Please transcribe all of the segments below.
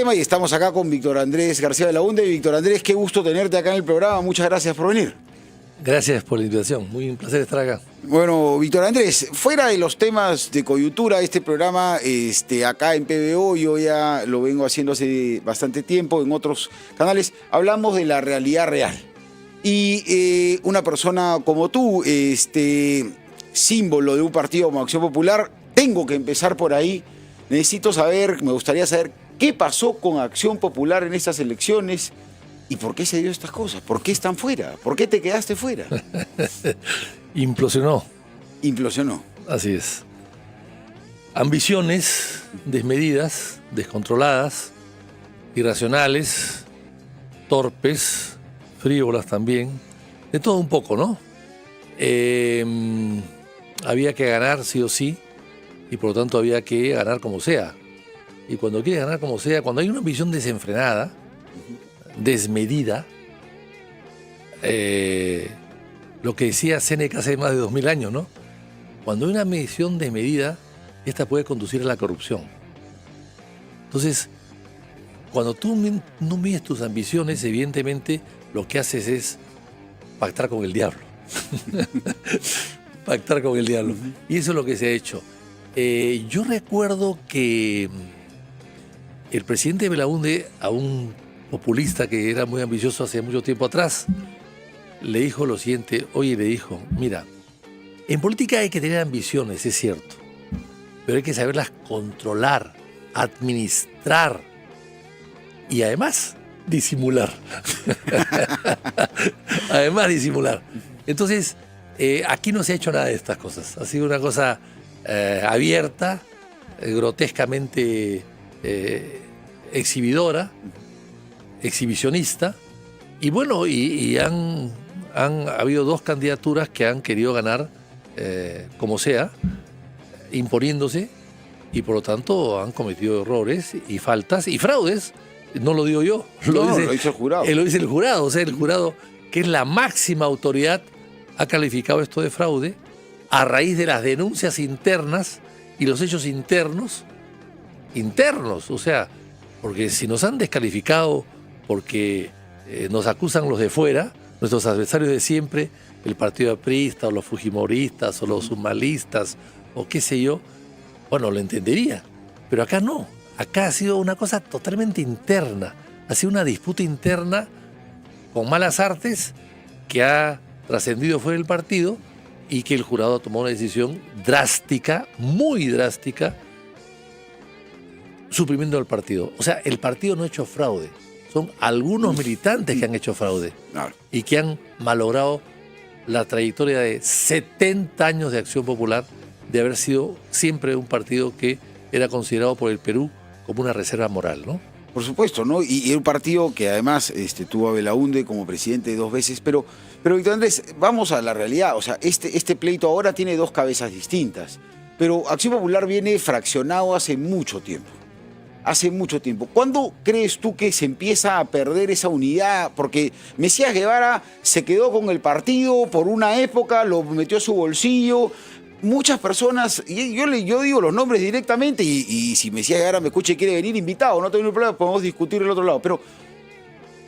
tema y estamos acá con Víctor Andrés García Belaúnde. Víctor Andrés, qué gusto tenerte acá en el programa. Muchas gracias por venir. Gracias por la invitación. Muy un placer estar acá. Bueno, Víctor Andrés, fuera de los temas de coyuntura, este programa acá en PBO, yo ya lo vengo haciendo hace bastante tiempo en otros canales, hablamos de la realidad real. Y una persona como tú, símbolo de un partido como Acción Popular, tengo que empezar por ahí. Necesito saber, me gustaría saber qué pasó con Acción Popular en estas elecciones y por qué se dio estas cosas, por qué están fuera, por qué te quedaste fuera. Implosionó. Implosionó. Así es. Ambiciones desmedidas, descontroladas, irracionales, torpes, frívolas también, de todo un poco, ¿no? Había que ganar sí o sí, y por lo tanto había que ganar como sea. Y cuando quieres ganar como sea, cuando hay una ambición desenfrenada, desmedida, lo que decía Séneca hace más de 2000 años, ¿no? Cuando hay una ambición desmedida, esta puede conducir a la corrupción. Entonces, cuando tú no mides tus ambiciones, evidentemente lo que haces es pactar con el diablo. Pactar con el diablo. Y eso es lo que se ha hecho. Yo recuerdo que el presidente Belaúnde, a un populista que era muy ambicioso hace mucho tiempo atrás, le dijo lo siguiente. Oye, le dijo, mira, en política hay que tener ambiciones, es cierto, pero hay que saberlas controlar, administrar y además disimular. Además disimular. Entonces, aquí no se ha hecho nada de estas cosas. Ha sido una cosa abierta, grotescamente exhibidora, exhibicionista, y bueno, y han habido dos candidaturas que han querido ganar como sea, imponiéndose, y por lo tanto han cometido errores y faltas y fraudes. No lo digo yo, lo dice el jurado. Lo dice el jurado, o sea, el jurado, que es la máxima autoridad, ha calificado esto de fraude a raíz de las denuncias internas y los hechos internos, o sea, porque si nos han descalificado porque nos acusan los de fuera, nuestros adversarios de siempre, el partido aprista o los fujimoristas o los sumalistas o qué sé yo, bueno, lo entendería, pero acá no. Acá ha sido una cosa totalmente interna, ha sido una disputa interna con malas artes que ha trascendido fuera del partido y que el jurado ha tomado una decisión drástica, muy drástica, suprimiendo el partido. O sea, el partido no ha hecho fraude, son algunos militantes que han hecho fraude y que han malogrado la trayectoria de 70 años de Acción Popular, de haber sido siempre un partido que era considerado por el Perú como una reserva moral, ¿no? Por supuesto, ¿no? Y un partido que además tuvo a Belaúnde como presidente 2 veces, pero Víctor Andrés, vamos a la realidad, o sea, este pleito ahora tiene 2 cabezas distintas, pero Acción Popular viene fraccionado hace mucho tiempo. Hace mucho tiempo. ¿Cuándo crees tú que se empieza a perder esa unidad? Porque Mesías Guevara se quedó con el partido por una época, lo metió a su bolsillo. Muchas personas, y yo digo los nombres directamente, y si Mesías Guevara me escucha y quiere venir, invitado, no tengo ningún problema, podemos discutir el otro lado. Pero,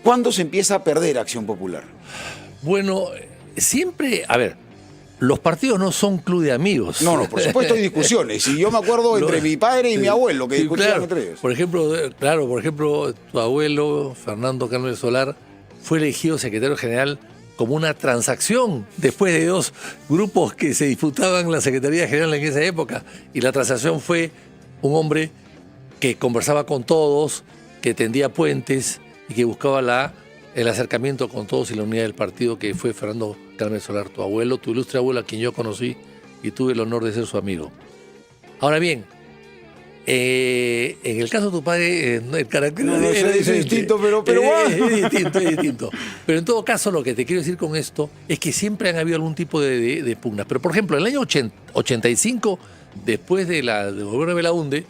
¿cuándo se empieza a perder Acción Popular? Bueno, siempre, a ver, los partidos no son club de amigos. No, por supuesto hay discusiones. Y yo me acuerdo entre mi padre y mi abuelo que discutían entre ellos. Por ejemplo, tu abuelo, Fernando Carmen Solar, fue elegido secretario general como una transacción después de 2 grupos que se disputaban la Secretaría General en esa época. Y la transacción fue un hombre que conversaba con todos, que tendía puentes y que buscaba el acercamiento con todos y la unidad del partido, que fue Fernando Carmen Solar, tu abuelo, tu ilustre abuelo, a quien yo conocí y tuve el honor de ser su amigo. Ahora bien, en el caso de tu padre, el carácter es distinto, pero es distinto. Pero en todo caso, lo que te quiero decir con esto es que siempre han habido algún tipo de pugnas. Pero, por ejemplo, en el año 85, después del gobierno de Belaúnde,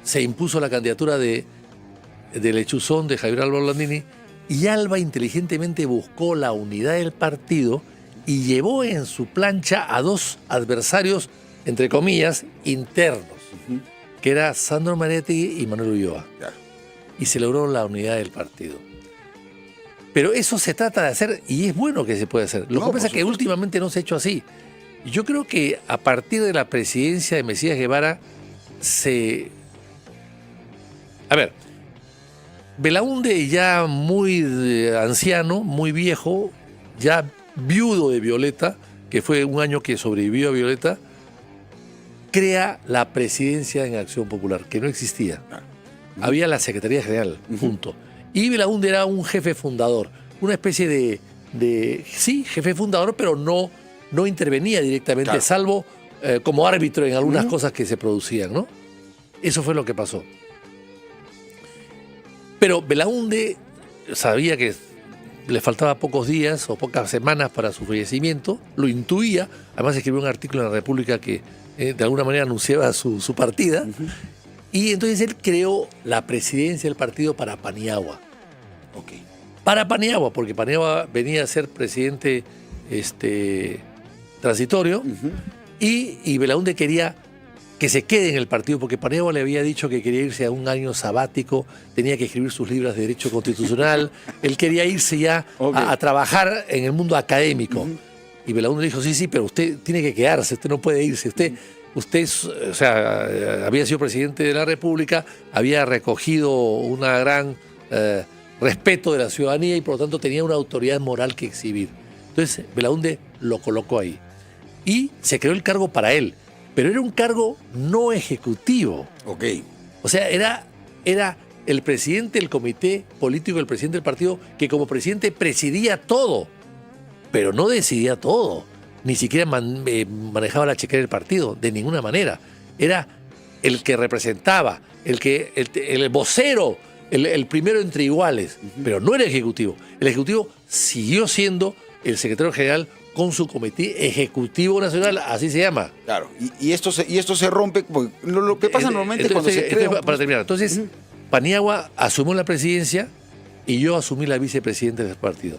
se impuso la candidatura de Lechuzón, de Javier Alba Blandini, y Alba inteligentemente buscó la unidad del partido y llevó en su plancha a 2 adversarios, entre comillas, internos, que era Sandro Mariátegui y Manuel Ulloa. Claro. y se logró la unidad del partido. Pero eso se trata de hacer y es bueno que se pueda hacer. Lo que pasa es que últimamente no se ha hecho así. Yo creo que a partir de la presidencia de Mesías Guevara A ver, Belaúnde ya muy anciano, muy viejo, ya viudo de Violeta, que fue un año que sobrevivió a Violeta, crea la presidencia en Acción Popular, que no existía. Había la Secretaría General, punto. Y Belaúnde era un jefe fundador, una especie de sí, jefe fundador, pero no intervenía directamente, claro, salvo como árbitro en algunas cosas que se producían, ¿no? Eso fue lo que pasó. Pero Belaúnde sabía que le faltaba pocos días o pocas semanas para su fallecimiento, lo intuía, además escribió un artículo en La República que de alguna manera anunciaba su partida, y entonces él creó la presidencia del partido para Paniagua. Okay. Para Paniagua, porque Paniagua venía a ser presidente transitorio, y Belaúnde quería que se quede en el partido, porque Paniagua le había dicho que quería irse a un año sabático, tenía que escribir sus libros de Derecho Constitucional, él quería irse ya a trabajar en el mundo académico. Y Belaúnde le dijo, sí, pero usted tiene que quedarse, usted no puede irse, usted o sea, había sido presidente de la República, había recogido una gran respeto de la ciudadanía y por lo tanto tenía una autoridad moral que exhibir. Entonces Belaúnde lo colocó ahí. Y se creó el cargo para él, pero era un cargo no ejecutivo. Ok. O sea, era el presidente del comité político, el presidente del partido, que como presidente presidía todo, pero no decidía todo. Ni siquiera manejaba la chequera del partido, de ninguna manera. Era el que representaba, el vocero, el primero entre iguales, pero no era ejecutivo. El ejecutivo siguió siendo el secretario general con su comité ejecutivo nacional, así se llama. Claro, y esto se rompe, porque lo que pasa normalmente cuando se crea... Para terminar, entonces, Paniagua asumió la presidencia y yo asumí la vicepresidenta del partido.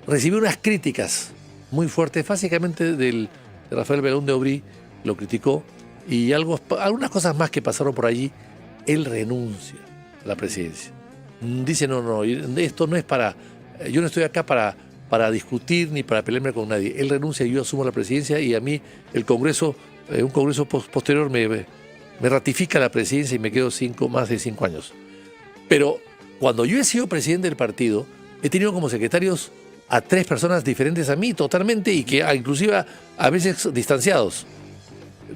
Recibí unas críticas muy fuertes, básicamente de Rafael Belaúnde Aubry, lo criticó, y algunas cosas más que pasaron por allí. Él renuncia a la presidencia. Dice, no, esto no es para... Yo no estoy acá para discutir ni para pelearme con nadie. Él renuncia y yo asumo la presidencia, y a mí el Congreso, un Congreso posterior me ratifica la presidencia y me quedo más de 5 años. Pero cuando yo he sido presidente del partido, he tenido como secretarios a 3 personas diferentes a mí totalmente, y que inclusive a veces distanciados.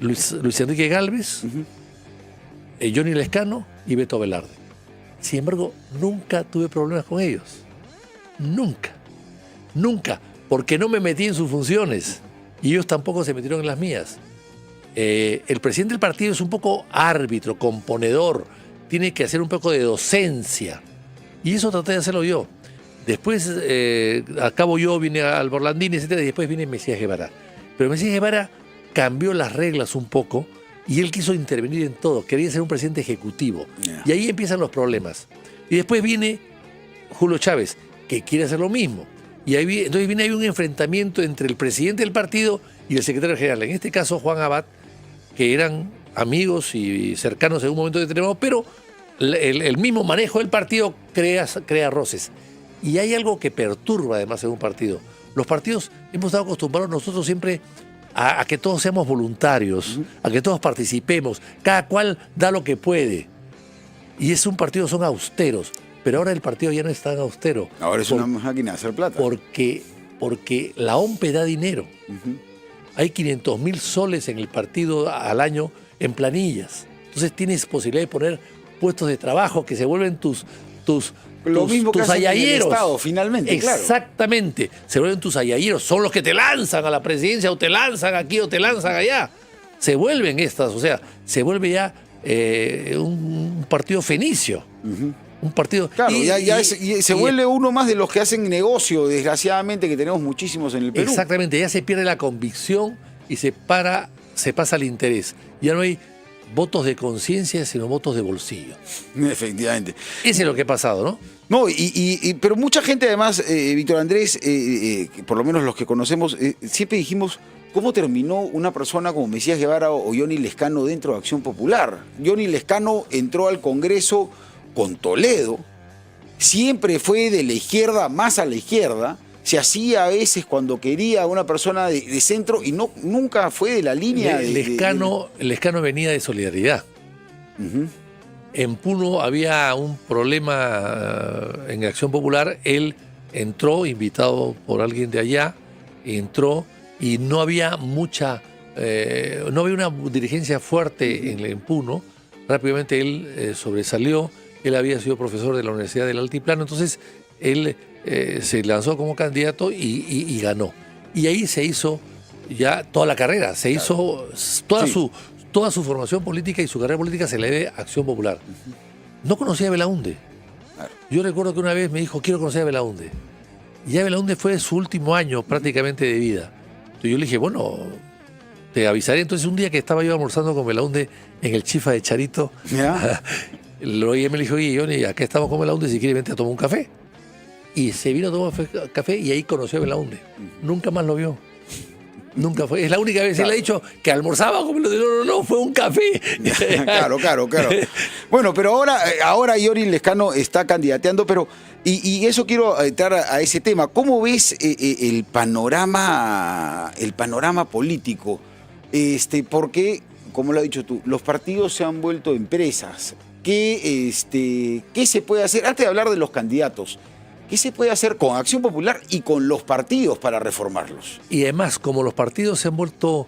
Luis Enrique Gálvez, Johnny Lescano y Beto Velarde. Sin embargo, nunca tuve problemas con ellos. Nunca, porque no me metí en sus funciones y ellos tampoco se metieron en las mías. El presidente del partido es un poco árbitro, componedor, tiene que hacer un poco de docencia, y eso traté de hacerlo yo. Después acabo yo, vine al Borlandini, etcétera, y después viene Mesías Guevara. Pero Mesías Guevara cambió las reglas un poco y él quiso intervenir en todo, quería ser un presidente ejecutivo. Y ahí empiezan los problemas. Y después viene Julio Chávez, que quiere hacer lo mismo. Y entonces viene ahí un enfrentamiento entre el presidente del partido y el secretario general. En este caso, Juan Abad, que eran amigos y cercanos en un momento determinado, pero el mismo manejo del partido crea roces. Y hay algo que perturba además en un partido. Los partidos hemos estado acostumbrados nosotros siempre a que todos seamos voluntarios, a que todos participemos, cada cual da lo que puede. Y un partido son austeros. Pero ahora el partido ya no es tan austero. Ahora es una máquina de hacer plata. Porque la OMPE da dinero. Hay 500.000 soles en el partido al año en planillas. Entonces tienes posibilidad de poner puestos de trabajo que se vuelven tus ayayeros. Estado, finalmente, exactamente. Claro. Se vuelven tus ayayeros. Son los que te lanzan a la presidencia, o te lanzan aquí o te lanzan allá. Se vuelven estas, o sea, se vuelve ya un partido fenicio. Un partido... Claro, y se vuelve uno más de los que hacen negocio, desgraciadamente, que tenemos muchísimos en el Perú. Exactamente, ya se pierde la convicción y se pasa al interés. Ya no hay votos de conciencia, sino votos de bolsillo. Efectivamente. Ese es lo que ha pasado, ¿no? No, pero mucha gente además, Víctor Andrés, por lo menos los que conocemos, siempre dijimos, ¿cómo terminó una persona como Mesías Guevara o Johnny Lescano dentro de Acción Popular? Johnny Lescano entró al Congreso con Toledo, siempre fue de la izquierda más a la izquierda, se hacía a veces cuando quería a una persona de centro y nunca fue de la línea Lescano venía de Solidaridad. En Puno había un problema en Acción Popular, él entró, invitado por alguien de allá, entró y no había no había una dirigencia fuerte en Puno. Rápidamente él sobresalió, él había sido profesor de la Universidad del Altiplano, entonces él se lanzó como candidato y ganó. Y ahí se hizo ya toda la carrera, se hizo toda su formación política y su carrera política se le debe a Acción Popular. No conocía a Belaúnde. Yo recuerdo que una vez me dijo, quiero conocer a Belaúnde. Y ya Belaúnde fue su último año prácticamente de vida. Entonces yo le dije, bueno, te avisaré. Entonces un día que estaba yo almorzando con Belaúnde en el Chifa de Charito, lo oí y me dijo, oye, Johnny, acá estamos con Belaúnde, si quieres vente a tomar un café. Y se vino a tomar café y ahí conoció a Belaúnde. Nunca más lo vio. Nunca fue. Es la única vez que él ha dicho que almorzaba con Belaúnde. No, fue un café. Claro. Bueno, pero ahora Yoris Lescano está candidateando, pero y eso quiero entrar a ese tema. ¿Cómo ves el panorama político? Porque, como lo has dicho tú, los partidos se han vuelto empresas. ¿Qué se puede hacer? Antes de hablar de los candidatos, ¿qué se puede hacer con Acción Popular y con los partidos para reformarlos? Y además, como los partidos se han vuelto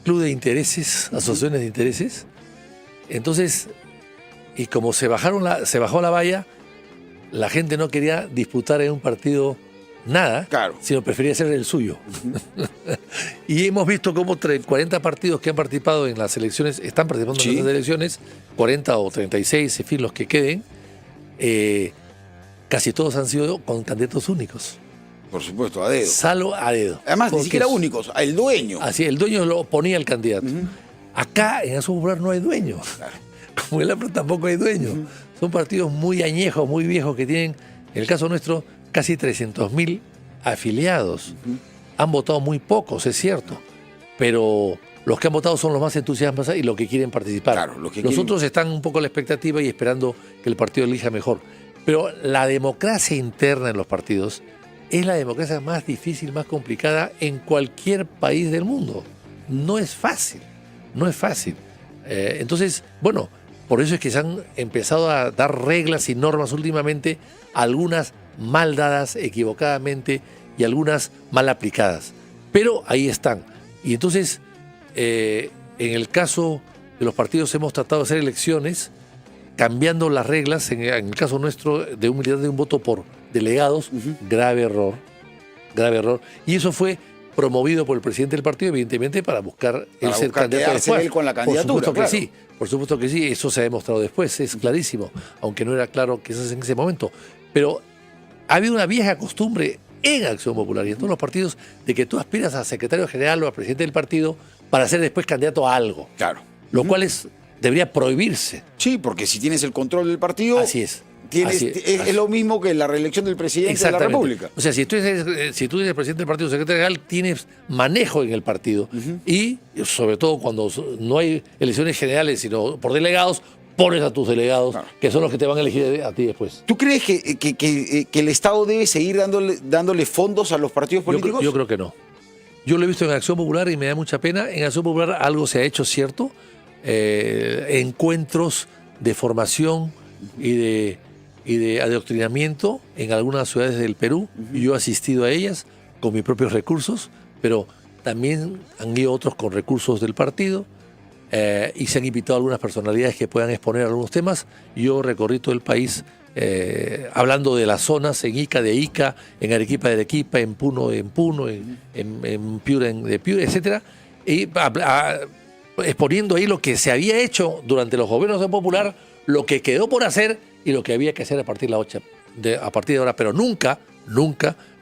club de intereses, asociaciones de intereses, entonces, y como se bajó la valla, la gente no quería disputar en un partido nada, sino prefería ser el suyo. Y hemos visto cómo 40 partidos que han participado en las elecciones, están participando en las elecciones, 40 o 36, en fin, los que queden, casi todos han sido con candidatos únicos. Por supuesto, a dedo. Salvo a dedo. Además, ni siquiera únicos, el dueño. Así, el dueño lo ponía el candidato. Acá, en Acción Popular, no hay dueño. Como en el APRA tampoco hay dueño. Son partidos muy añejos, muy viejos, que tienen, en el caso nuestro, casi 300.000 afiliados. Han votado muy pocos, es cierto, pero los que han votado son los más entusiasmados y los que quieren participar. Los otros están un poco a la expectativa y esperando que el partido elija mejor. Pero la democracia interna en los partidos es la democracia más difícil, más complicada en cualquier país del mundo. No es fácil. Entonces, bueno, por eso es que se han empezado a dar reglas y normas últimamente, algunas mal dadas equivocadamente y algunas mal aplicadas. Pero ahí están. Y entonces, en el caso de los partidos hemos tratado de hacer elecciones cambiando las reglas, en el caso nuestro, de un voto por delegados, grave error. Y eso fue promovido por el presidente del partido, evidentemente, para buscar el ser candidato después. Él con la candidatura, por supuesto que sí, eso se ha demostrado después, es clarísimo, aunque no era claro que eso es en ese momento. Pero ha habido una vieja costumbre en Acción Popular y en todos los partidos de que tú aspiras a secretario general o a presidente del partido para ser después candidato a algo. Lo cual debería prohibirse. Sí, porque si tienes el control del partido... Así es. Es lo mismo que la reelección del presidente de la República. O sea, si tú eres el presidente del partido, secretario general, tienes manejo en el partido. Y sobre todo cuando no hay elecciones generales, sino por delegados, pones a tus delegados, que son los que te van a elegir a ti después. ¿Tú crees que el Estado debe seguir dándole fondos a los partidos políticos? Yo creo que no. Yo lo he visto en Acción Popular y me da mucha pena. En Acción Popular algo se ha hecho, ¿cierto? Encuentros de formación y de adoctrinamiento en algunas ciudades del Perú. Yo he asistido a ellas con mis propios recursos, pero también han ido otros con recursos del partido y se han invitado a algunas personalidades que puedan exponer algunos temas. Yo recorrí todo el país hablando de las zonas, en Ica de Ica, en Arequipa de Arequipa, en Puno, en Piura de Piura, etc. Y exponiendo ahí lo que se había hecho durante los gobiernos de Popular, lo que quedó por hacer y lo que había que hacer a partir de ahora, pero nunca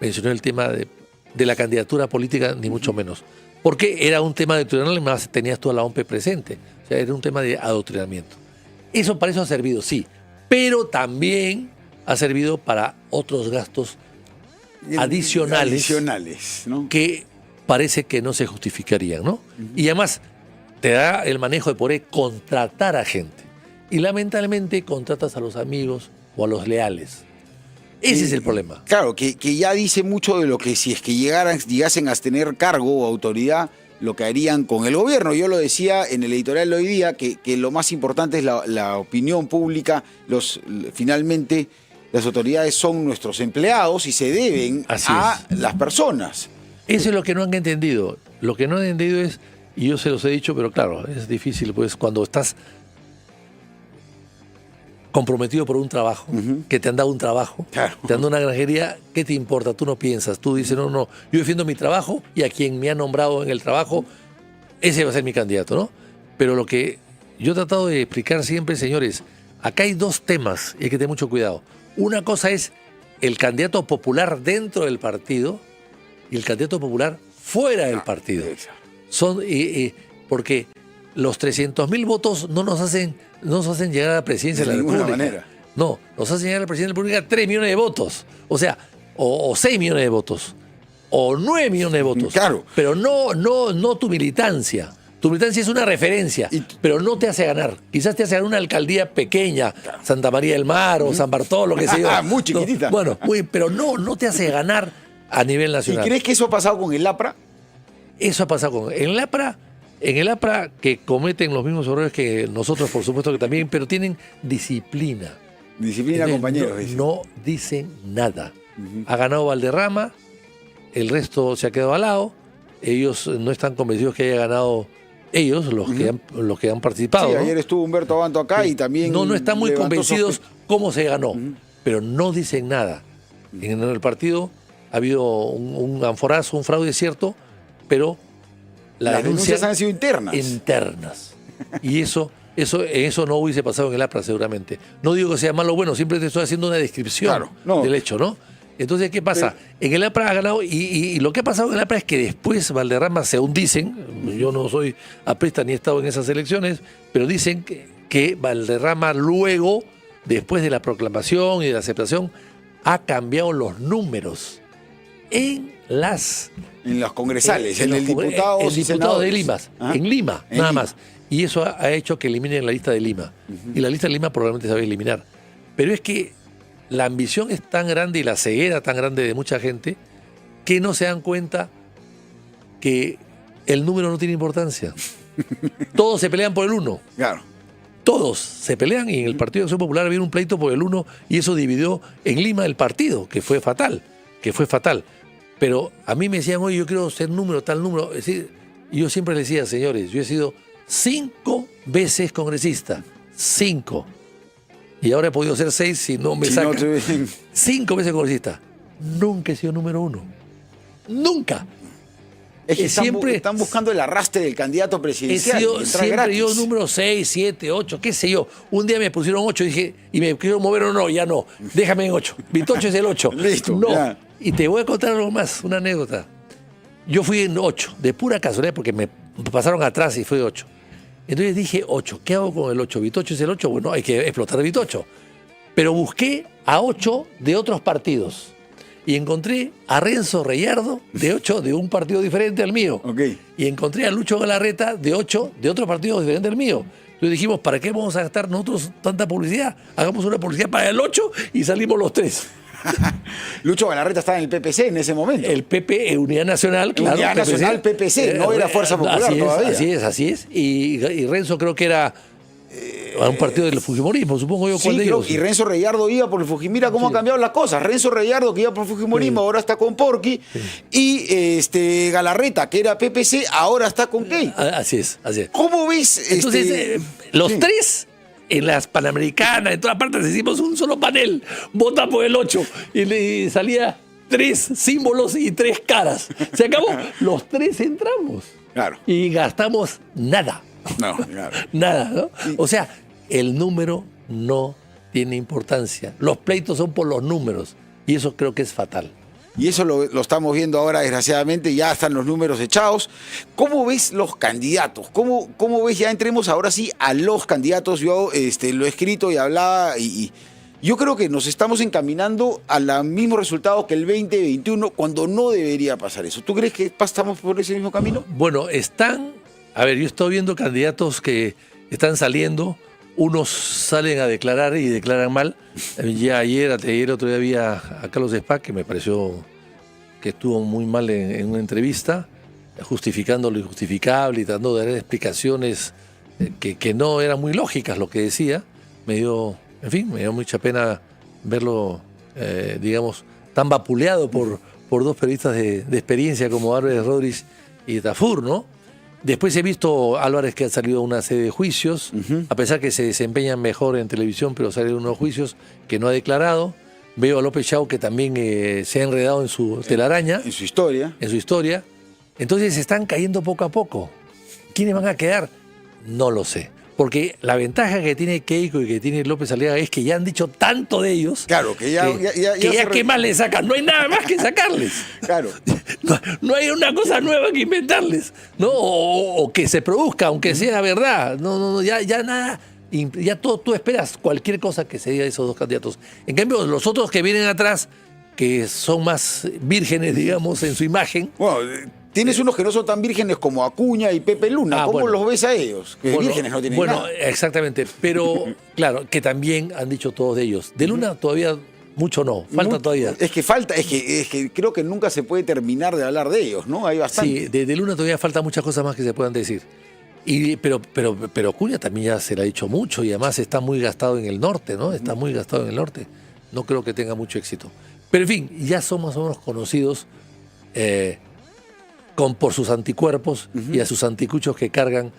mencioné el tema de la candidatura política, ni mucho menos. Porque era un tema adoctrinamiento, más tenías toda la OMP presente. O sea, era un tema de adoctrinamiento. Para eso ha servido, sí, pero también ha servido para otros gastos adicionales, ¿no? Que parece que no se justificarían, ¿no? Y además te da el manejo de poder contratar a gente. y lamentablemente contratas a los amigos o a los leales. Ese es el problema. Claro, que ya dice mucho de lo que si es que llegasen a tener cargo o autoridad, lo que harían con el gobierno. Yo lo decía en el editorial de hoy día, que lo más importante es la opinión pública. Finalmente, las autoridades son nuestros empleados y se deben a las personas. Eso es lo que no han entendido. Lo que no han entendido es, y yo se los he dicho, pero claro, es difícil, pues cuando estás comprometido por un trabajo, que te han dado un trabajo, claro, te han dado una granjería, ¿qué te importa? Tú no piensas, tú dices, no, yo defiendo mi trabajo y a quien me ha nombrado en el trabajo, ese va a ser mi candidato, ¿no? Pero lo que yo he tratado de explicar siempre, señores, acá hay dos temas y hay que tener mucho cuidado. Una cosa es el candidato popular dentro del partido y el candidato popular fuera del partido. Son, porque los 300.000 votos no nos hacen llegar a la presidencia de la República. De ninguna manera. No, nos hacen llegar a la presidencia de la República 3 millones de votos. O sea, o 6 millones de votos. O 9 millones de votos. Claro. Pero no tu militancia. Tu militancia es una referencia, pero no te hace ganar. Quizás te hace ganar una alcaldía pequeña, claro, Santa María del Mar o San Bartolo, qué sé yo. Muy chiquitita. No, bueno, pero no te hace ganar a nivel nacional. ¿Y crees que eso ha pasado con el APRA? Eso ha pasado con el APRA. En el APRA, que cometen los mismos errores que nosotros, por supuesto que también, pero tienen disciplina. Disciplina, entonces, compañeros. No dicen nada. Ha ganado Valderrama, el resto se ha quedado al lado. Ellos no están convencidos que haya ganado ellos, los que han participado. Sí, ¿no? Ayer estuvo Humberto Abanto acá y también... No están muy convencidos cómo se ganó, pero no dicen nada. En el partido ha habido un anforazo, un fraude, cierto, pero... Las denuncias han sido internas. Y eso no hubiese pasado en el APRA seguramente. No digo que sea malo o bueno, siempre te estoy haciendo una descripción del hecho, ¿no? Entonces, ¿qué pasa? En el APRA ha ganado, y lo que ha pasado en el APRA es que después Valderrama, según dicen, yo no soy aprista ni he estado en esas elecciones, pero dicen que Valderrama luego, después de la proclamación y de la aceptación, ha cambiado los números en los congresales, en el diputado de Lima, en Lima, nada más. Y eso ha hecho que eliminen la lista de Lima. Y la lista de Lima probablemente se va a eliminar. Pero es que la ambición es tan grande y la ceguera tan grande de mucha gente que no se dan cuenta que el número no tiene importancia. Todos se pelean por el 1. Claro. Todos se pelean y en el Partido de Acción Popular había un pleito por el 1 y eso dividió en Lima el partido, que fue fatal. Pero a mí me decían, oye, yo quiero ser número, tal número. Es decir, yo siempre les decía, señores, yo he sido 5 veces congresista. 5. Y ahora he podido ser 6 si no me sacan. 5 veces congresista. Nunca he sido número 1. Nunca. Es que están buscando el arrastre del candidato presidencial. Siempre yo número 6, 7, 8, qué sé yo. Un día me pusieron 8 y dije, y me quiero mover o no, ya no. Déjame en 8. Vitocho es el 8. Listo. No. Ya. Y te voy a contar algo más, una anécdota. Yo fui en 8, de pura casualidad, porque me pasaron atrás y fui 8. Entonces dije 8, ¿qué hago con el 8? ¿Vitocho es el 8? Bueno, hay que explotar Vitocho. Pero busqué a 8 de otros partidos. Y encontré a Renzo Reyardo, de 8, de un partido diferente al mío. Okay. Y encontré a Lucho Galarreta, de 8, de otro partido diferente al mío. Entonces dijimos, ¿para qué vamos a gastar nosotros tanta publicidad? Hagamos una publicidad para el 8 y salimos los 3. Lucho Galarreta estaba en el PPC en ese momento. El PP, Unidad Nacional, claro. Unidad Nacional, PPC, no era Fuerza Popular todavía. Así es. Y Renzo creo que era a un partido del Fujimorismo, supongo yo. ¿Cuál de ellos? Y Renzo Reyardo iba por el Fujimorismo. Mira cómo han cambiado las cosas. Renzo Reyardo, que iba por el Fujimorismo, ahora está con Porqui. Y Galarreta, que era PPC, ahora está con Key. Así es. ¿Cómo ves? Entonces, los 3... En las Panamericanas, en todas partes hicimos un solo panel, vota por el 8 y le salía 3 símbolos y 3 caras. Se acabó, los 3 entramos. Claro. Y gastamos nada. No, claro. Nada, ¿no? O sea, el número no tiene importancia. Los pleitos son por los números y eso creo que es fatal. Y eso lo estamos viendo ahora, desgraciadamente, ya están los números echados. ¿Cómo ves los candidatos? ¿Cómo ves? Ya entremos ahora sí a los candidatos. Yo lo he escrito y hablaba y yo creo que nos estamos encaminando al mismo resultado que el 2021, cuando no debería pasar eso. ¿Tú crees que estamos por ese mismo camino? Bueno, yo estoy viendo candidatos que están saliendo unos salen a declarar y declaran mal. Ya ayer, otro día había a Carlos Spa, que me pareció que estuvo muy mal en una entrevista, justificando lo injustificable y tratando de dar explicaciones que no eran muy lógicas lo que decía. Me dio mucha pena verlo, digamos, tan vapuleado por dos periodistas de experiencia como Álvarez Rodríguez y Tafur, ¿no? Después he visto a Álvarez que ha salido a una serie de juicios, a pesar que se desempeñan mejor en televisión, pero salen unos juicios que no ha declarado. Veo a López Chau que también se ha enredado en su telaraña. En su historia. En su historia. Entonces se están cayendo poco a poco. ¿Quiénes van a quedar? No lo sé. Porque la ventaja que tiene Keiko y que tiene López Aliaga es que ya han dicho tanto de ellos. Claro, que ya ¿qué más le sacan? No hay nada más que sacarles. Claro. No hay una cosa nueva que inventarles, ¿no? O que se produzca, aunque sea verdad. No, ya nada. Ya tú esperas cualquier cosa que se diga de esos dos candidatos. En cambio, los otros que vienen atrás, que son más vírgenes, digamos, en su imagen. Bueno, tienes unos que no son tan vírgenes como Acuña y Pepe Luna. ¿Cómo los ves a ellos? Que vírgenes no tienen nada. Bueno, exactamente. Pero, claro, que también han dicho todos de ellos. De Luna todavía mucho no. Falta todavía. Es que creo que nunca se puede terminar de hablar de ellos, ¿no? Hay bastante. Sí, de Luna todavía faltan muchas cosas más que se puedan decir. Pero Acuña también ya se le ha dicho mucho y además está muy gastado en el norte, ¿no? Está muy gastado en el norte. No creo que tenga mucho éxito. Pero en fin, ya son más o menos conocidos por sus anticuerpos y a sus anticuchos que cargan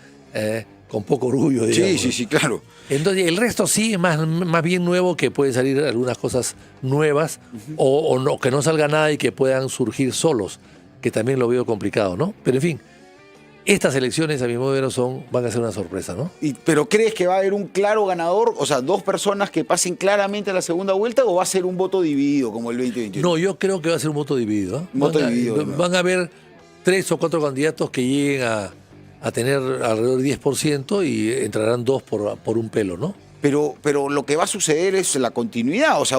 con poco orgullo, digamos. Sí, claro. Entonces, el resto sí es más bien nuevo, que pueden salir algunas cosas nuevas o no, que no salga nada y que puedan surgir solos, que también lo veo complicado, ¿no? Pero en fin, estas elecciones, a mi modo de ver, van a ser una sorpresa, ¿no? ¿Pero crees que va a haber un claro ganador? O sea, dos personas que pasen claramente a la segunda vuelta, ¿o va a ser un voto dividido como el 2021? No, yo creo que va a ser un voto dividido. ¿Eh? Van a haber 3 o 4 candidatos que lleguen a tener alrededor del 10% y entrarán 2 por un pelo, ¿no? Pero lo que va a suceder es la continuidad. O sea,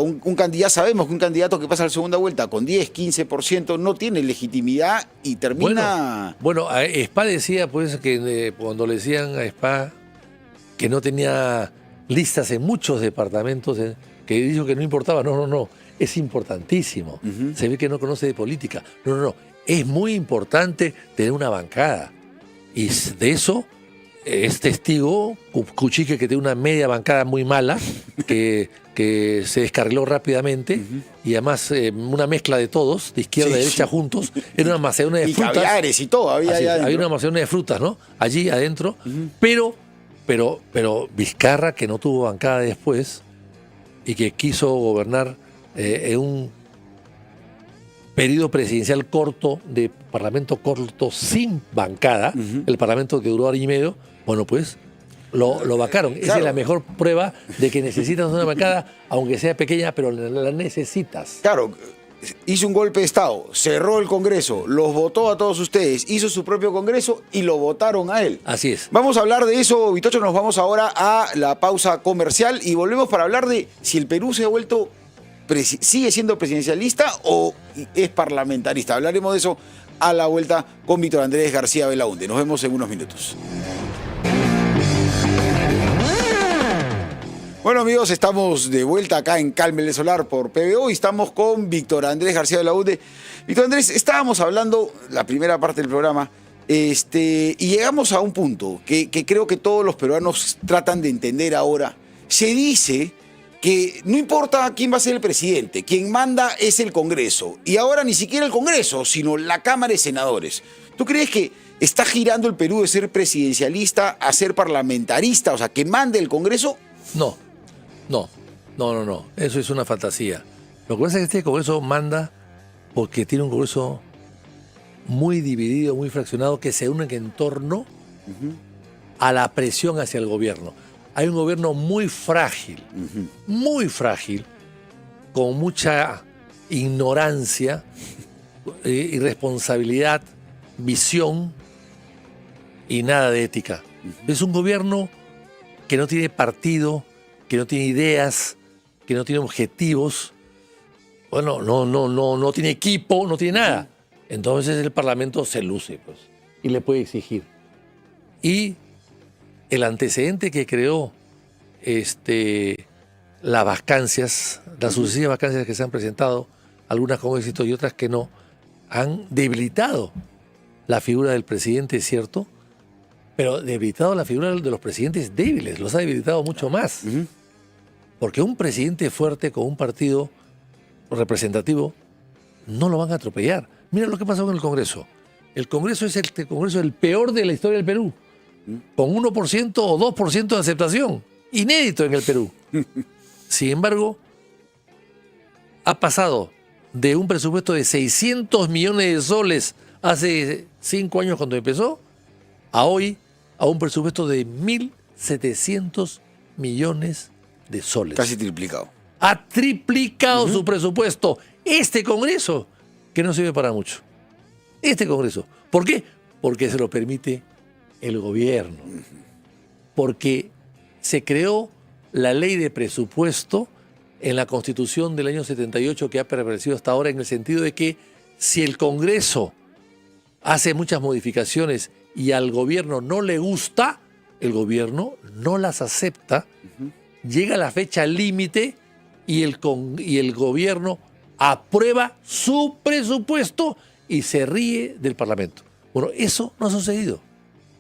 ya sabemos que un candidato que pasa a la segunda vuelta con 10, 15% no tiene legitimidad y termina... Bueno, Spa decía pues que cuando le decían a Spa que no tenía listas en muchos departamentos, que dijo que no importaba. No, es importantísimo. Se ve que no conoce de política. No, es muy importante tener una bancada. Y de eso es testigo Cuchique, que tiene una media bancada muy mala, que se descarriló rápidamente, y además una mezcla de todos, de izquierda y derecha juntos. Era una macedona de frutas. Y caviares y todo. Había una macedona de frutas, ¿no? Allí adentro. Pero Vizcarra, que no tuvo bancada después y que quiso gobernar en un periodo presidencial corto, de parlamento corto, sin bancada, el parlamento que duró año y medio, bueno, pues lo vacaron. Claro. Esa es la mejor prueba de que necesitas una bancada, aunque sea pequeña, pero la necesitas. Claro, hizo un golpe de Estado, cerró el Congreso, los votó a todos ustedes, hizo su propio Congreso y lo votaron a él. Así es. Vamos a hablar de eso, Vitocho. Nos vamos ahora a la pausa comercial y volvemos para hablar de si el Perú se ha vuelto... ¿Sigue siendo presidencialista o es parlamentarista? Hablaremos de eso a la vuelta con Víctor Andrés García Belaunde. Nos vemos en unos minutos. Bueno, amigos, estamos de vuelta acá en Cálmele Solar por PBO y estamos con Víctor Andrés García Belaunde. Víctor Andrés, estábamos hablando la primera parte del programa y llegamos a un punto que creo que todos los peruanos tratan de entender ahora. Se dice que no importa quién va a ser el presidente, quien manda es el Congreso. Y ahora ni siquiera el Congreso, sino la Cámara de Senadores. ¿Tú crees que está girando el Perú de ser presidencialista a ser parlamentarista? O sea, que mande el Congreso. No. Eso es una fantasía. Lo que pasa es que este Congreso manda porque tiene un Congreso muy dividido, muy fraccionado, que se unen en torno a la presión hacia el gobierno. Hay un gobierno muy frágil, con mucha ignorancia, irresponsabilidad, visión y nada de ética. Es un gobierno que no tiene partido, que no tiene ideas, que no tiene objetivos, bueno, no tiene equipo, no tiene nada. Entonces el Parlamento se luce, pues, y le puede exigir. Y el antecedente que creó las vacancias, las sucesivas vacancias que se han presentado, algunas con éxito y otras que no, han debilitado la figura del presidente, es cierto, pero debilitado la figura de los presidentes débiles, los ha debilitado mucho más. Porque un presidente fuerte con un partido representativo no lo van a atropellar. Mira lo que pasó con el Congreso. El Congreso es el peor de la historia del Perú, con 1% o 2% de aceptación, inédito en el Perú. Sin embargo, ha pasado de un presupuesto de 600 millones de soles hace 5 años cuando empezó, a hoy a un presupuesto de 1.700 millones de soles. Casi triplicado. Ha triplicado su presupuesto. Este Congreso, que no sirve para mucho. Este Congreso. ¿Por qué? Porque se lo permite el gobierno. Porque se creó la ley de presupuesto en la Constitución del año 78 que ha prevalecido hasta ahora, en el sentido de que si el Congreso hace muchas modificaciones y al gobierno no le gusta, el gobierno no las acepta, llega la fecha límite y el gobierno aprueba su presupuesto y se ríe del Parlamento. Bueno, eso no ha sucedido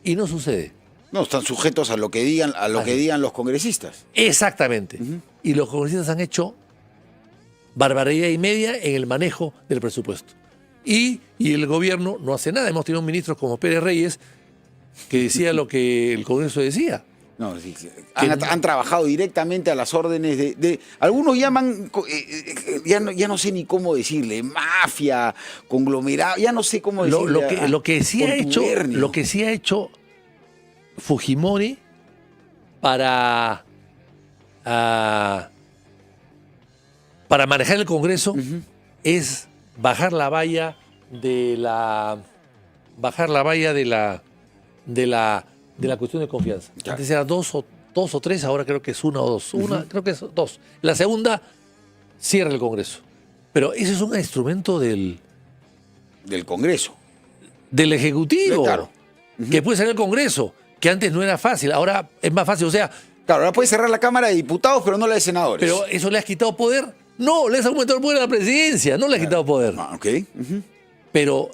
y no sucede. No, están sujetos a lo que digan, que digan los congresistas. Exactamente. Y los congresistas han hecho barbaridad y media en el manejo del presupuesto. Y el gobierno no hace nada. Hemos tenido ministros como Pérez Reyes que decía lo que el Congreso decía. No, sí, han trabajado directamente a las órdenes de algunos llaman, ya no sé ni cómo decirle, mafia, conglomerado, ya no sé cómo decirle. Lo que sí ha hecho Fujimori para manejar el Congreso es bajar la valla de la cuestión de confianza. Claro. Antes era dos o tres, ahora creo que es una o dos. Creo que es dos. La segunda cierra el Congreso. Pero ese es un instrumento del Congreso. Del Ejecutivo. Claro. Que puede ser el Congreso, que antes no era fácil, ahora es más fácil. O sea, claro, ahora puede cerrar la Cámara de Diputados, pero no la de Senadores. Pero ¿eso le has quitado poder? No, le has aumentado el poder a la presidencia, no le has quitado poder. Ok. Pero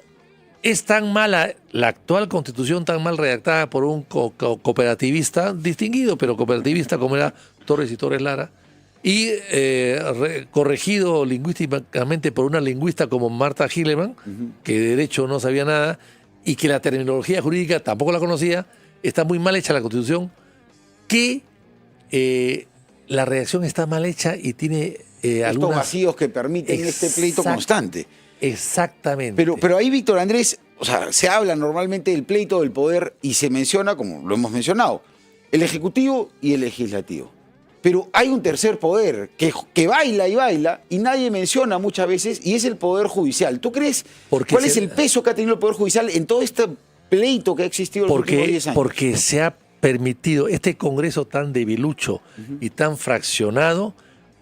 es tan mala la actual Constitución, tan mal redactada por un cooperativista, distinguido, pero cooperativista como era Torres y Torres Lara, y corregido lingüísticamente por una lingüista como Marta Hilleman, que de derecho no sabía nada, y que la terminología jurídica tampoco la conocía. Está muy mal hecha la Constitución, que la redacción está mal hecha y tiene estos vacíos que permiten este pleito constante. Exactamente. Pero ahí, Víctor Andrés, o sea, se habla normalmente del pleito del poder y se menciona, como lo hemos mencionado, el Ejecutivo y el Legislativo. Pero hay un tercer poder que baila y nadie menciona muchas veces, y es el Poder Judicial. ¿Tú crees cuál es el peso que ha tenido el Poder Judicial en todo este pleito que ha existido en los últimos 10 años? Porque se ha permitido, este Congreso tan debilucho y tan fraccionado,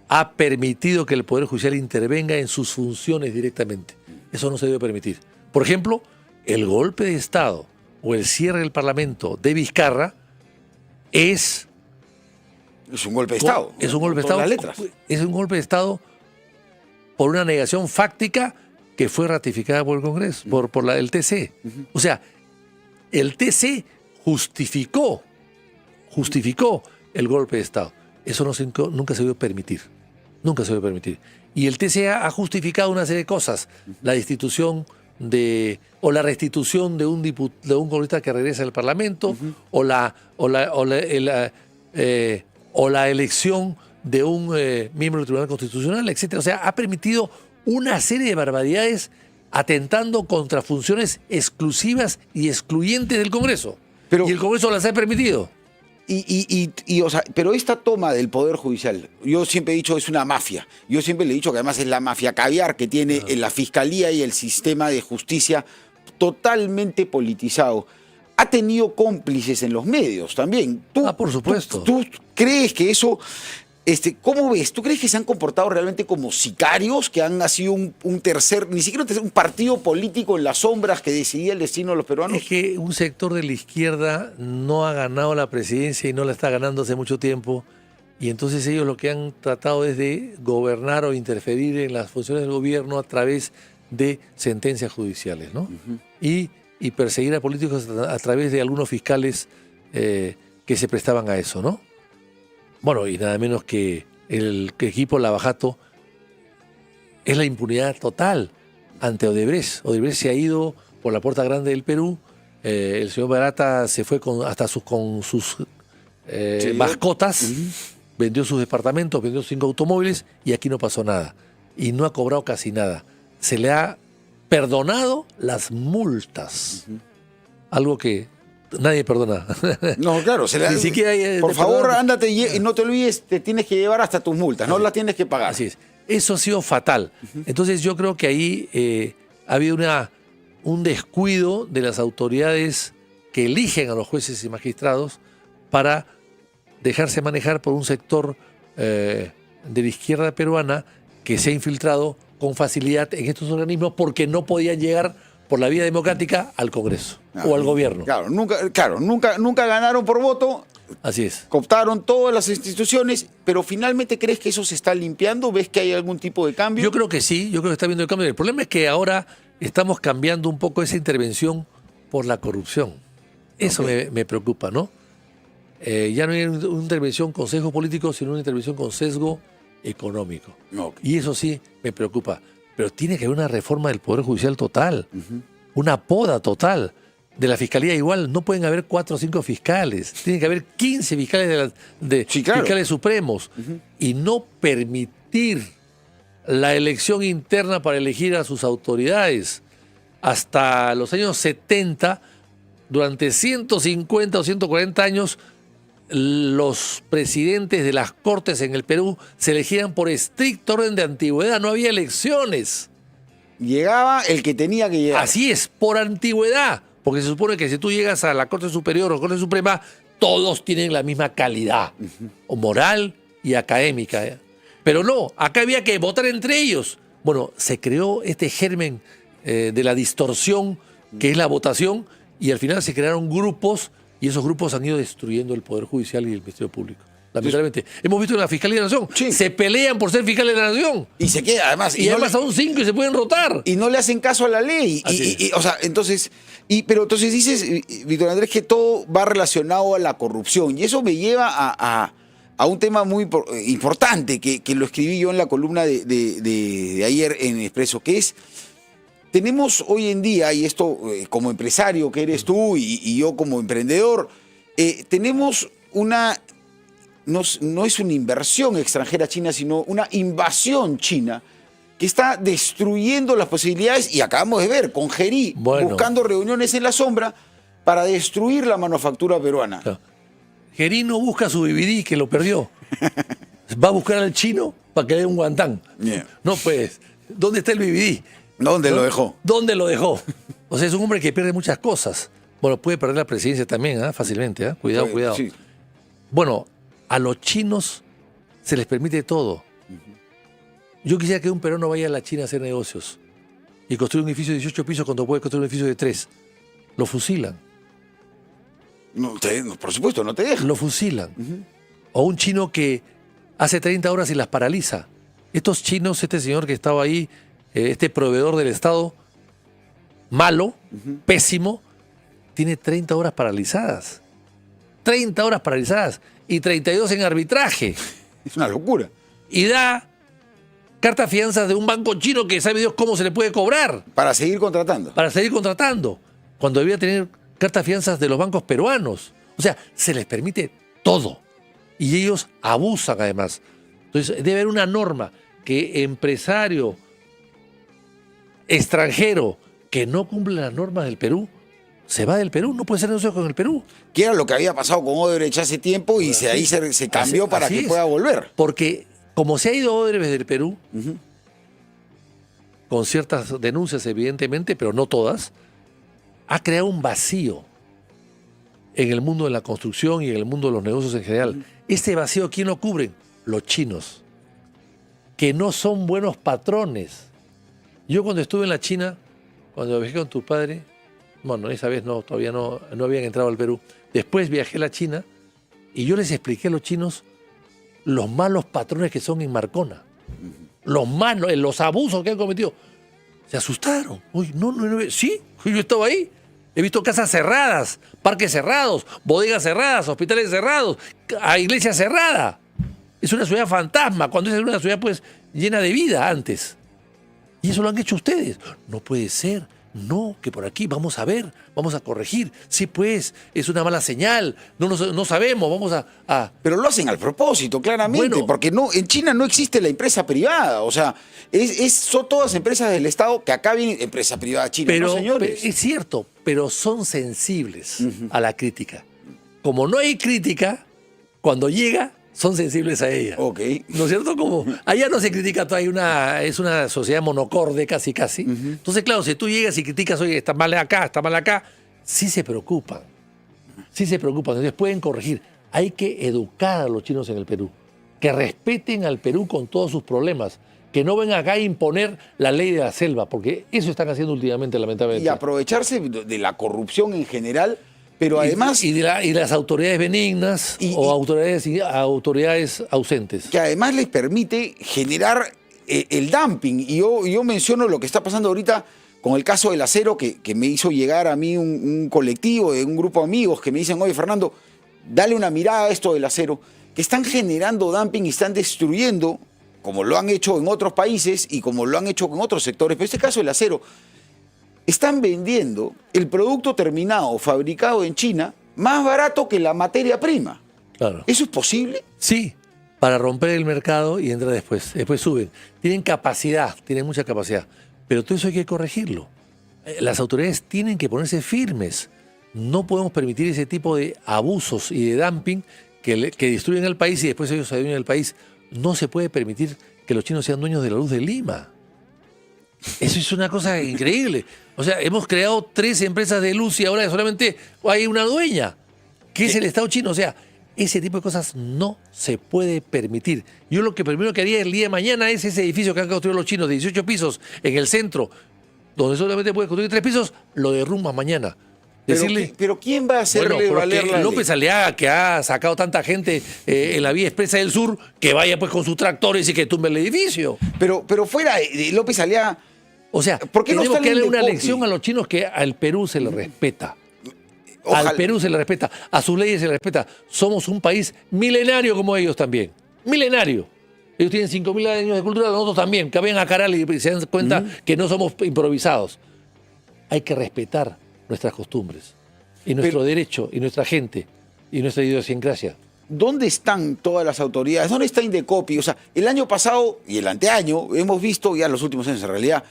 ha permitido que el Poder Judicial intervenga en sus funciones directamente. Eso no se debe permitir. Por ejemplo, el golpe de Estado o el cierre del Parlamento de Vizcarra es un golpe de Estado. Es un golpe de Estado. Las letras. Es un golpe de Estado por una negación fáctica que fue ratificada por el Congreso, por el TC. O sea, el TC justificó el golpe de Estado. Eso nunca se debe permitir. Nunca se debe permitir. Y el TC ha justificado una serie de cosas. La destitución o la restitución de un congresista que regresa al Parlamento, o la elección de un miembro del Tribunal Constitucional, etc. O sea, ha permitido una serie de barbaridades atentando contra funciones exclusivas y excluyentes del Congreso. Y el Congreso las ha permitido. O sea, pero esta toma del Poder Judicial, yo siempre he dicho, es una mafia. Yo siempre le he dicho que además es la mafia caviar que tiene la Fiscalía y el sistema de justicia totalmente politizado. Ha tenido cómplices en los medios también. Por supuesto. ¿Tú crees que eso... ¿Cómo ves? ¿Tú crees que se han comportado realmente como sicarios, que han sido un tercer, ni siquiera un partido político en las sombras que decidía el destino de los peruanos? Es que un sector de la izquierda no ha ganado la presidencia y no la está ganando hace mucho tiempo, Y entonces ellos lo que han tratado es de gobernar o interferir en las funciones del gobierno a través de sentencias judiciales, ¿no? Y perseguir a políticos a través de algunos fiscales que se prestaban a eso, ¿no? Bueno, y nada menos que el equipo Lavajato es la impunidad total ante Odebrecht. Odebrecht se ha ido por la puerta grande del Perú. El señor Barata se fue con sus mascotas, vendió sus departamentos, vendió 5 automóviles y aquí no pasó nada. Y no ha cobrado casi nada. Se le ha perdonado las multas. Algo que nadie perdona. No, claro, Ni siquiera por favor, ándate y no te olvides, te tienes que llevar hasta tus multas, no las tienes que pagar. Así es. Eso ha sido fatal. Entonces yo creo que ahí ha habido un descuido de las autoridades que eligen a los jueces y magistrados para dejarse manejar por un sector de la izquierda peruana que se ha infiltrado con facilidad en estos organismos porque no podían llegar por la vía democrática al Congreso o al gobierno. Nunca ganaron por voto. Así es. Cooptaron todas las instituciones, pero finalmente ¿crees que eso se está limpiando? ¿Ves que hay algún tipo de cambio? Yo creo que sí, yo creo que está viendo el cambio. El problema es que ahora estamos cambiando un poco esa intervención por la corrupción. Eso me preocupa, ¿no? Ya no hay una intervención con sesgo político, sino una intervención con sesgo económico. Y eso sí me preocupa. Pero tiene que haber una reforma del Poder Judicial total, una poda total. De la Fiscalía igual, no pueden haber 4 o 5 fiscales, tienen que haber 15 fiscales fiscales supremos y no permitir la elección interna para elegir a sus autoridades. Hasta los años 70, durante 150 o 140 años, los presidentes de las cortes en el Perú se elegían por estricto orden de antigüedad, no había elecciones. Llegaba el que tenía que llegar. Así es, por antigüedad. Porque se supone que si tú llegas a la Corte Superior o Corte Suprema, todos tienen la misma calidad, o moral y académica. Pero no, acá había que votar entre ellos. Bueno, se creó este germen de la distorsión que es la votación y al final se crearon grupos y esos grupos han ido destruyendo el Poder Judicial y el Ministerio Público. Lamentablemente. Hemos visto en la Fiscalía de la Nación. Se pelean por ser fiscales de la Nación. Y se queda, además. Y además son 5 y se pueden rotar. Y no le hacen caso a la ley. O sea, entonces. Pero entonces dices, Víctor Andrés, que todo va relacionado a la corrupción. Y eso me lleva a un tema muy importante que lo escribí yo en la columna de ayer en Expreso, que es. Tenemos hoy en día, y esto como empresario que eres tú y yo como emprendedor, tenemos una. No es una inversión extranjera china, sino una invasión china que está destruyendo las posibilidades, y acabamos de ver con Gerí buscando reuniones en la sombra para destruir la manufactura peruana. Claro. Gerí no busca su BBD, que lo perdió. Va a buscar al chino para que le dé un guantán. No, pues, ¿dónde está el BBD? ¿Dónde lo dejó? ¿Dónde lo dejó? O sea, es un hombre que pierde muchas cosas. Bueno, puede perder la presidencia también, fácilmente. Cuidado, cuidado. Sí. Bueno, a los chinos se les permite todo. Yo quisiera que un peruano vaya a la China a hacer negocios y construir un edificio de 18 pisos cuando puede construir un edificio de 3. Lo fusilan. No, por supuesto, no te dejan. Lo fusilan. O un chino que hace 30 horas y las paraliza. Estos chinos, este señor que estaba ahí, este proveedor del Estado, malo, pésimo, tiene 30 horas paralizadas. 30 horas paralizadas y 32 en arbitraje. Es una locura. Y da cartas fianzas de un banco chino que sabe Dios cómo se le puede cobrar. Para seguir contratando. Para seguir contratando. Cuando debía tener cartas fianzas de los bancos peruanos. O sea, se les permite todo. Y ellos abusan además. Entonces debe haber una norma que empresario extranjero que no cumple las normas del Perú se va del Perú, no puede ser negocio con el Perú. Que era lo que había pasado con Odebrecht hace tiempo y ahí se cambió para que pueda volver. Porque como se ha ido Odebrecht del Perú, con ciertas denuncias evidentemente, pero no todas, ha creado un vacío en el mundo de la construcción y en el mundo de los negocios en general. Este vacío, ¿quién lo cubre? Los chinos, que no son buenos patrones. Yo cuando estuve en la China, cuando viajé con tu padre, bueno, esa vez no, todavía no habían entrado al Perú. Después viajé a la China y yo les expliqué a los chinos los malos patrones que son en Marcona. Los abusos que han cometido. Se asustaron. Uy, no, sí, yo estaba ahí. He visto casas cerradas, parques cerrados, bodegas cerradas, hospitales cerrados, iglesias cerradas. Es una ciudad fantasma, cuando es una ciudad pues llena de vida antes. Y eso lo han hecho ustedes. No puede ser. No, que por aquí vamos a ver, vamos a corregir. Sí, pues, es una mala señal. No sabemos, vamos a... Pero lo hacen al propósito, claramente, Bueno, porque en China no existe la empresa privada. O sea, son todas empresas del Estado que acá vienen empresa privada china, pero, ¿no, señores? es cierto, pero son sensibles a la crítica. Como no hay crítica, cuando llega, son sensibles a ella. Ok. ¿No es cierto? Como allá no se critica, es una sociedad monocorde casi. Entonces, claro, si tú llegas y criticas, oye, está mal acá, sí se preocupan. Entonces pueden corregir. Hay que educar a los chinos en el Perú, que respeten al Perú con todos sus problemas, que no vengan acá a imponer la ley de la selva, porque eso están haciendo últimamente, lamentablemente. Y aprovecharse de la corrupción en general, pero además... Y de las autoridades benignas o autoridades ausentes. Que además les permite generar el dumping. Y yo menciono lo que está pasando ahorita con el caso del acero, que me hizo llegar a mí un colectivo de un grupo de amigos que me dicen, oye, Fernando, dale una mirada a esto del acero, que están generando dumping y están destruyendo, como lo han hecho en otros países y como lo han hecho en otros sectores. Pero este caso del acero, están vendiendo el producto terminado fabricado en China más barato que la materia prima. Claro. ¿Eso es posible? Sí, para romper el mercado y entrar después. Después suben. Tienen mucha capacidad. Pero todo eso hay que corregirlo. Las autoridades tienen que ponerse firmes. No podemos permitir ese tipo de abusos y de dumping que destruyen el país y después ellos se adueñan del país. No se puede permitir que los chinos sean dueños de la luz de Lima. Eso es una cosa increíble. O sea, hemos creado 3 empresas de luz y ahora solamente hay una dueña, que es el Estado chino. O sea, ese tipo de cosas no se puede permitir. Yo lo que primero que haría el día de mañana es ese edificio que han construido los chinos de 18 pisos en el centro, donde solamente puede construir 3 pisos, lo derrumba mañana. Pero ¿quién va a hacerle valer la ley? López Aliaga, que ha sacado tanta gente en la vía expresa del sur, que vaya pues con sus tractores y que tumbe el edificio. Pero fuera de López Aliaga... O sea, ¿por qué tenemos no que darle una Indecopi? lección a los chinos que al Perú se le respeta. Ojalá. Al Perú se le respeta, a sus leyes se le respeta. Somos un país milenario como ellos también. Milenario. Ellos tienen 5.000 años de cultura, nosotros también. Que vayan a Caral y se dan cuenta que no somos improvisados. Hay que respetar nuestras costumbres, y nuestro derecho, y nuestra gente, y nuestra idiosincrasia. ¿Dónde están todas las autoridades? ¿Dónde está Indecopi? O sea, el año pasado y el anteaño hemos visto, ya los últimos años en realidad,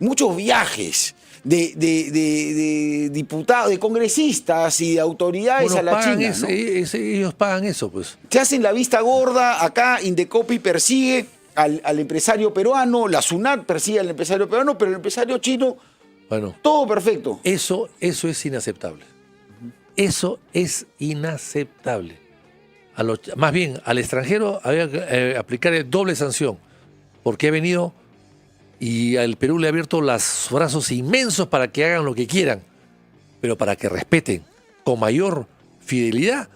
muchos viajes de diputados, de congresistas y de autoridades a la China, ¿no? Ellos pagan eso, pues. Se hacen la vista gorda, acá Indecopi persigue al empresario peruano, la SUNAT persigue al empresario peruano, pero el empresario chino, Bueno, todo perfecto. eso es inaceptable. Eso es inaceptable. Más bien, al extranjero había que aplicarle doble sanción, porque ha venido y al Perú le ha abierto los brazos inmensos para que hagan lo que quieran, pero para que respeten con mayor fidelidad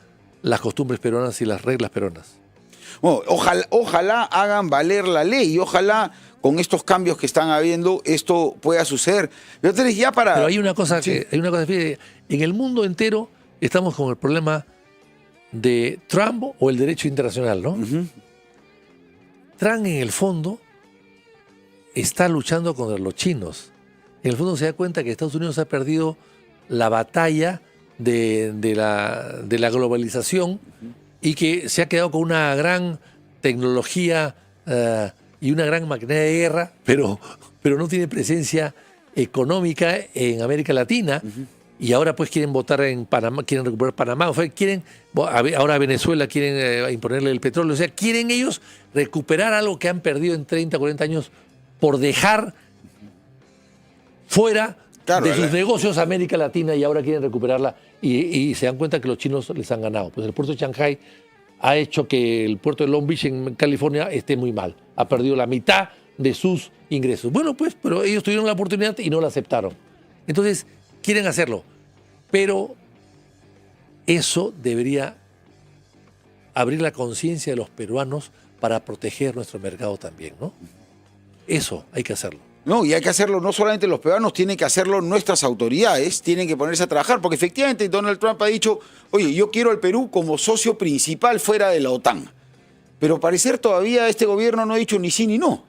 las costumbres peruanas y las reglas peruanas. Bueno, ojalá hagan valer la ley y ojalá con estos cambios que están habiendo esto pueda suceder. Pero hay una cosa fíjate, en el mundo entero estamos con el problema de Trump o el derecho internacional, ¿no? Trump en el fondo está luchando contra los chinos. En el fondo se da cuenta que Estados Unidos ha perdido la batalla de la globalización y que se ha quedado con una gran tecnología y una gran maquinaria de guerra, pero no tiene presencia económica en América Latina. Y ahora pues quieren votar en Panamá, quieren recuperar Panamá, o sea, ahora Venezuela quieren imponerle el petróleo, o sea, quieren ellos recuperar algo que han perdido en 30, 40 años por dejar fuera de sus negocios a América Latina y ahora quieren recuperarla y se dan cuenta que los chinos les han ganado. Pues el puerto de Shanghái ha hecho que el puerto de Long Beach en California esté muy mal, ha perdido la mitad de sus ingresos. Bueno, pues, pero ellos tuvieron la oportunidad y no la aceptaron. Entonces, quieren hacerlo, pero eso debería abrir la conciencia de los peruanos para proteger nuestro mercado también, ¿no? Eso hay que hacerlo. No, y hay que hacerlo no solamente los peruanos, tienen que hacerlo nuestras autoridades, tienen que ponerse a trabajar, porque efectivamente Donald Trump ha dicho, oye, yo quiero al Perú como socio principal fuera de la OTAN. Pero parecer todavía este gobierno no ha dicho ni sí ni no.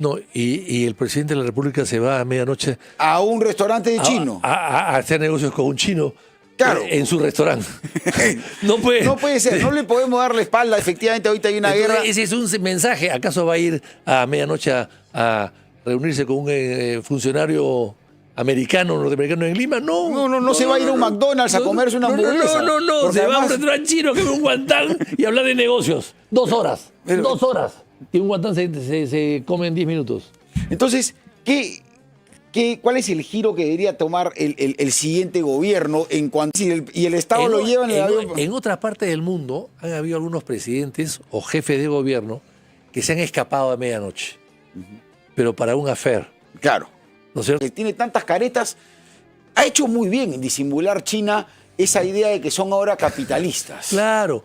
No, y el presidente de la República se va a medianoche A un restaurante de chino. a hacer negocios con un chino. Claro. En su restaurante. No puede. No puede ser, no le podemos dar la espalda, efectivamente ahorita hay una Entonces, guerra. ese es un mensaje. ¿Acaso va a ir a medianoche a reunirse con un funcionario americano, norteamericano en Lima? No se va a ir a un McDonald's a comerse una hamburguesa. No, Porque se va a un además- restaurante chino que ve un guantán y hablar de negocios. 2 horas. Pero- 2 horas. Y un guantán se come en 10 minutos. Entonces, ¿cuál es el giro que debería tomar el siguiente gobierno en cuanto y el Estado lo lleva en el avión? En otras partes del mundo han habido algunos presidentes o jefes de gobierno que se han escapado a medianoche, pero para un affair, Claro. ¿no es cierto? Que tiene tantas caretas, ha hecho muy bien en disimular China esa idea de que son ahora capitalistas. Claro,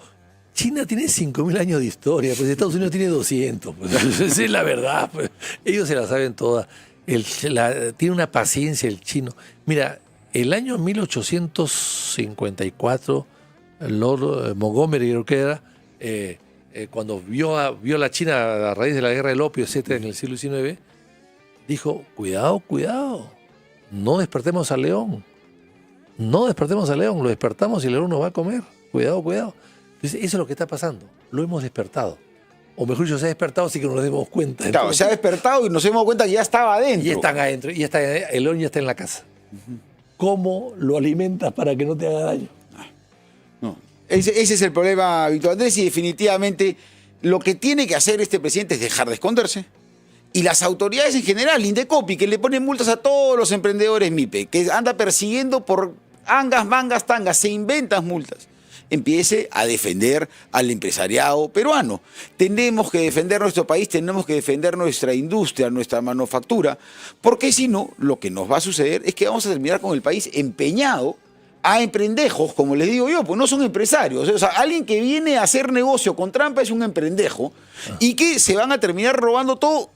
China tiene 5.000 años de historia, pues Estados Unidos tiene 200, pues. Esa es la verdad, pues. Ellos se la saben todas. Tiene una paciencia el chino. Mira, el año 1854, Lord Montgomery, creo que era, cuando vio a la China a raíz de la guerra del opio, etcétera, en el siglo XIX, dijo, cuidado, no despertemos al león. No despertemos al león, lo despertamos y el león nos va a comer. Cuidado. Entonces, eso es lo que está pasando. Lo hemos despertado. O mejor dicho, se ha despertado sin que nos demos cuenta. Claro, Entonces, se ha despertado y nos hemos dado cuenta que ya estaba adentro. y están adentro, el león ya está en la casa. ¿Cómo lo alimentas para que no te haga daño? No. Ese es el problema, Víctor Andrés, y definitivamente lo que tiene que hacer este presidente es dejar de esconderse. Y las autoridades en general, Indecopi, que le ponen multas a todos los emprendedores MIPE, que anda persiguiendo por angas, mangas, tangas, se inventan multas. Empiece a defender al empresariado peruano. Tenemos que defender nuestro país, tenemos que defender nuestra industria, nuestra manufactura, porque si no, lo que nos va a suceder es que vamos a terminar con el país empeñado a emprendejos, como les digo yo, pues no son empresarios. O sea, alguien que viene a hacer negocio con trampa es un emprendejo y que se van a terminar robando todo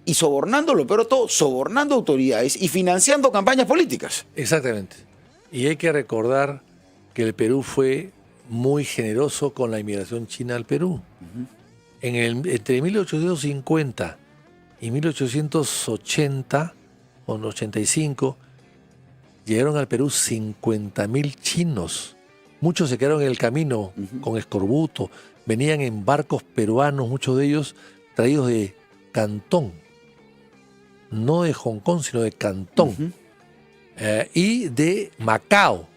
y sobornando, lo peor de todo, sobornando autoridades y financiando campañas políticas. Exactamente. Y hay que recordar que el Perú fue muy generoso con la inmigración china al Perú. Entre 1850 y 1880, o 85, llegaron al Perú 50.000 chinos. Muchos se quedaron en el camino con escorbuto. Venían en barcos peruanos, muchos de ellos traídos de Cantón. No de Hong Kong, sino de Cantón. Y de Macao.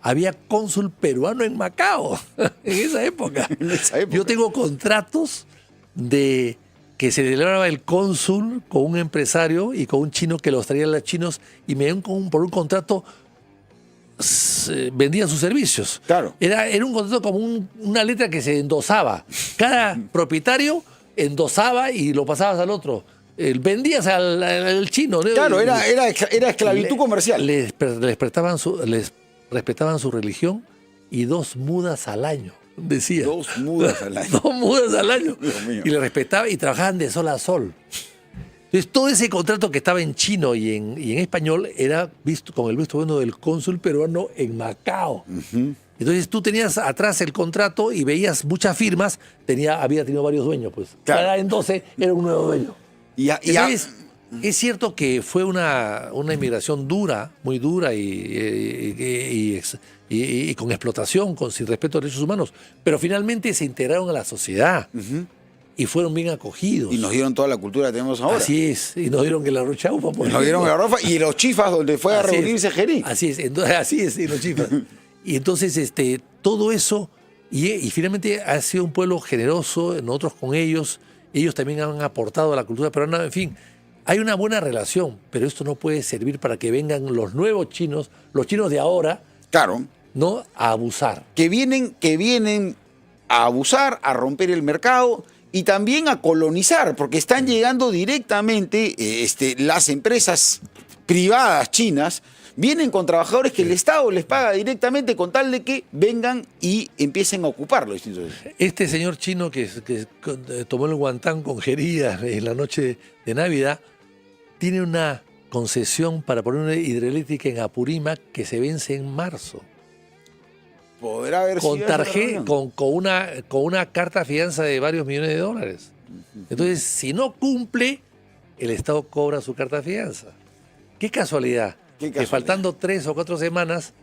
Había cónsul peruano en Macao en esa época. Yo tengo contratos de que se celebraba el cónsul con un empresario y con un chino que los traía a los chinos y me dieron por un contrato, vendían sus servicios. Claro. Era un contrato como una letra que se endosaba. Cada propietario endosaba y lo pasabas al otro. Vendías al chino, ¿no? Claro, era esclavitud comercial. Les respetaban su religión y 2 mudas al año, decía. 2 mudas al año. 2 mudas al año. Dios mío. Y le respetaban y trabajaban de sol a sol. Entonces, todo ese contrato que estaba en chino y en español era visto con el visto bueno del cónsul peruano en Macao. Entonces, tú tenías atrás el contrato y veías muchas firmas, había tenido varios dueños, pues. Claro. Cada entonces era un nuevo dueño. Entonces, es cierto que fue una inmigración dura, muy dura y con explotación, sin respeto a derechos humanos, pero finalmente se integraron a la sociedad y fueron bien acogidos. Y nos dieron toda la cultura que tenemos ahora. Así es, y nos dieron que la rochaufa. Nos dieron la ropa y los chifas donde fue a reunirse Jerez. Así es, y los chifas. Y entonces todo eso, y finalmente ha sido un pueblo generoso, nosotros con ellos también han aportado a la cultura peruana, en fin. Hay una buena relación, pero esto no puede servir para que vengan los nuevos chinos, los chinos de ahora, Claro. ¿no? A abusar. Que vienen a abusar, a romper el mercado y también a colonizar, porque están llegando directamente las empresas privadas chinas vienen con trabajadores que el Estado les paga directamente con tal de que vengan y empiecen a ocupar los distintos. Este señor chino que tomó el guantán con Jería en la noche de Navidad tiene una concesión para poner una hidroeléctrica en Apurímac que se vence en marzo. Podrá haber Con sido tarjeta, con una carta fianza de varios millones de dólares. Entonces, si no cumple, el Estado cobra su carta fianza. Qué casualidad. Que faltando 3 o 4 semanas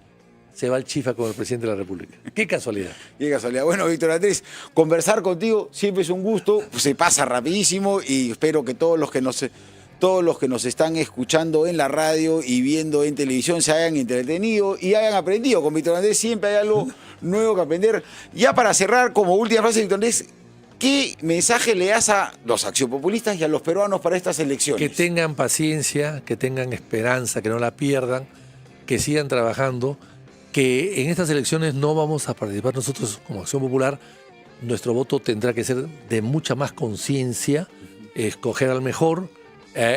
se va el chifa con el presidente de la República. Qué casualidad. Qué casualidad. Bueno, Víctor Andrés, conversar contigo siempre es un gusto, se pasa rapidísimo y espero que todos los que nos están escuchando en la radio y viendo en televisión se hayan entretenido y hayan aprendido. Con Víctor Andrés siempre hay algo nuevo que aprender. Ya para cerrar, como última frase, Víctor Andrés, ¿qué mensaje le das a los accionpopulistas y a los peruanos para estas elecciones? Que tengan paciencia, que tengan esperanza, que no la pierdan, que sigan trabajando, que en estas elecciones no vamos a participar nosotros como Acción Popular. Nuestro voto tendrá que ser de mucha más conciencia, escoger al mejor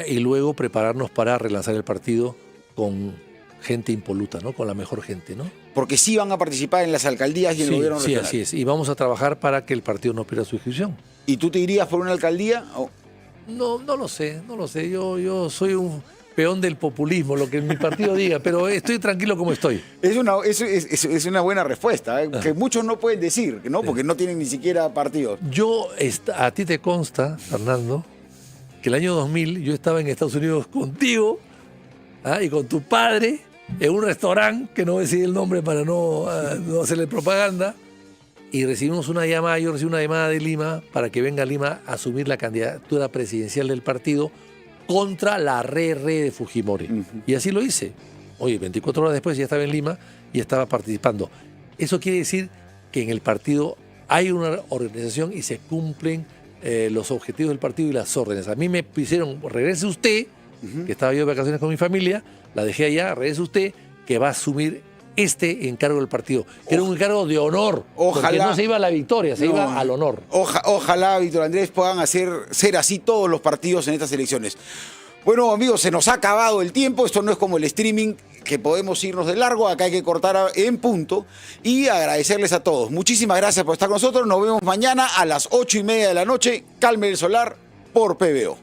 y luego prepararnos para relanzar el partido con gente impoluta, ¿no? Con la mejor gente, ¿no? Porque sí van a participar en las alcaldías y en el gobierno regional. Sí, así es. Y vamos a trabajar para que el partido no pierda su inscripción. ¿Y tú te irías por una alcaldía? No lo sé. Yo soy un peón del populismo, lo que mi partido diga, pero estoy tranquilo como estoy. Es una buena respuesta, que muchos no pueden decir, ¿no? Porque no tienen ni siquiera partido. A ti te consta, Fernando, que el año 2000 yo estaba en Estados Unidos contigo y con tu padre en un restaurante, que no voy a decir el nombre para no hacerle propaganda, y yo recibí una llamada de Lima para que venga a Lima a asumir la candidatura presidencial del partido contra la re de Fujimori. Y así lo hice. Oye, 24 horas después ya estaba en Lima y estaba participando. Eso quiere decir que en el partido hay una organización y se cumplen los objetivos del partido y las órdenes. A mí me pidieron, regrese usted, que estaba yo de vacaciones con mi familia, la dejé allá, regrese usted, que va a asumir este encargo del partido, que era un encargo de honor, porque no se iba a la victoria, se iba al honor. Ojalá, Víctor Andrés, puedan ser así todos los partidos en estas elecciones. Bueno, amigos, se nos ha acabado el tiempo. Esto no es como el streaming, que podemos irnos de largo. Acá hay que cortar en punto. Y agradecerles a todos. Muchísimas gracias por estar con nosotros. Nos vemos mañana a las 8:30 de la noche. Calme el Solar por PBO.